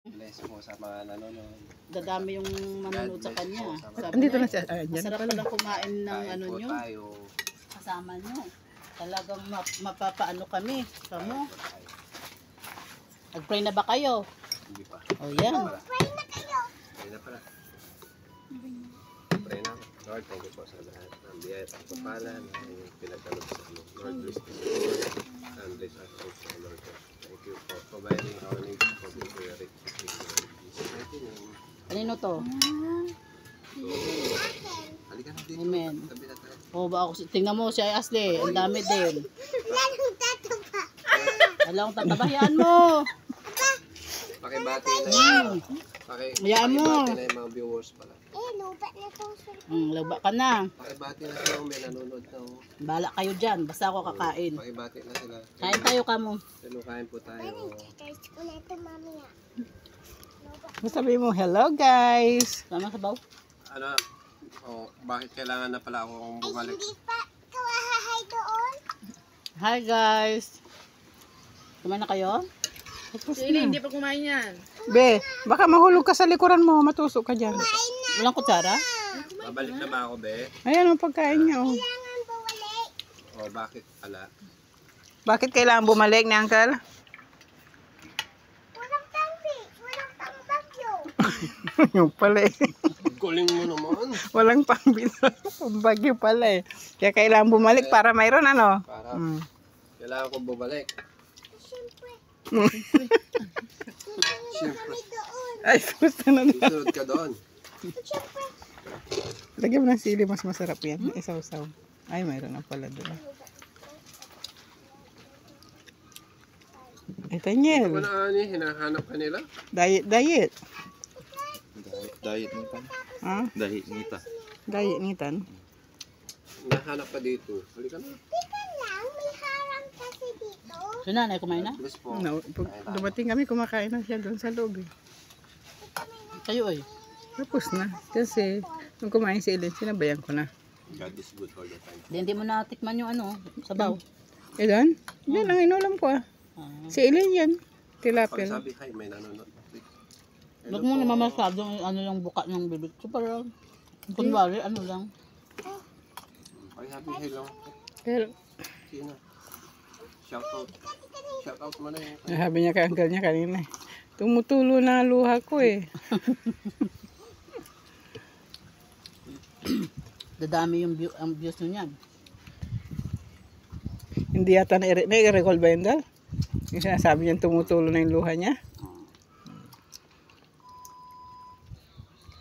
Bless po sa mga nanonood. Dadami yung manonood sa kanya. Sabi Andito na niya, siya. masarap palang kumain ng Kain ano po nyo, tayo. kasama nyo. Talagang mapapaano kami. Kamu, Kain po tayo. nag-pray na ba kayo? Hindi pa. O yan. Pray na pala. Pray na. Lord, thank you po sa lahat ng biyaya at pagpapalan na pinagkalog sa amin. Lord, bless the Lord and bless us also, Lord. Thank you for providing our needs for the prayer request. Kanino to? Halika na dito. Amen. Tabi na tayo. O ba ako, tingnan mo si Ashley, ang dami din. Alam kong tatabahian mo. Pakibati na yun. Hayaan mo. Pakibati na yung mga viewers pala. Laba ka na. Pakibati na sila kung may nanonood na. Bala kayo dyan, basta ako kakain. Pakibati na sila. Kain tayo kamo. Kain po tayo. Sabi mo, hello guys. Sama sa baw. Ano? Oh, bakit kailangan na pala akong bumalik? Hi guys. Kumain na kayo? Tapos Sili, na. hindi pa kumain yan. Be, baka mahulog ka sa likuran mo. Matusok ka dyan. Walang kutsara? Babalik na ba ako, be? Ayan ang pagkain niya. Oh. Oh, bakit pala? Bakit kailangan bumalik ni Uncle? Yung pala eh. Galing mo naman. Walang pambilo. Bagyo pala eh. Kaya kailangan bumalik para mayroon ano. Para Mm. kailangan kong bumalik. Siyempre. Ay, gusto na na. Susunod ka doon. Lagyan mo ng sili, mas masarap yan. Isaw-saw. Ay, mayroon na pala doon. Ay, Daniel. Ano na ani, hinahanap ka nila? Diet, diet. Diet nita. Ha? Diet nita. Diet nitan. Hinahanap ka dito. Halika na. Si nanay kumain na? Bless po. No, pag dumating kami, kumakain na siya doon sa loob eh. Kayo ay. Tapos na. Kasi, nung kumain si Ellen, sinabayan ko na. God is good all the time. Hindi mo natikman yung ano, sabaw. Ellen? Yan ang inulam ko ah. Si Ellen yan. Pag Tilapia. sabi kay may nanonood. Huwag mo naman masyadong ano yung buka ng bibig. So parang, kunwari, ano lang. Pag sabi hello. Pero, Sino? Shout out. Shout out mo na yun. sabi niya kay uncle niya kanina. Tumutulo na ang luha ko eh. Dadami yung ang views nyo niyan. Hindi yata na-recall ba yun dal? Yung sinasabi niya tumutulo na yung luha niya.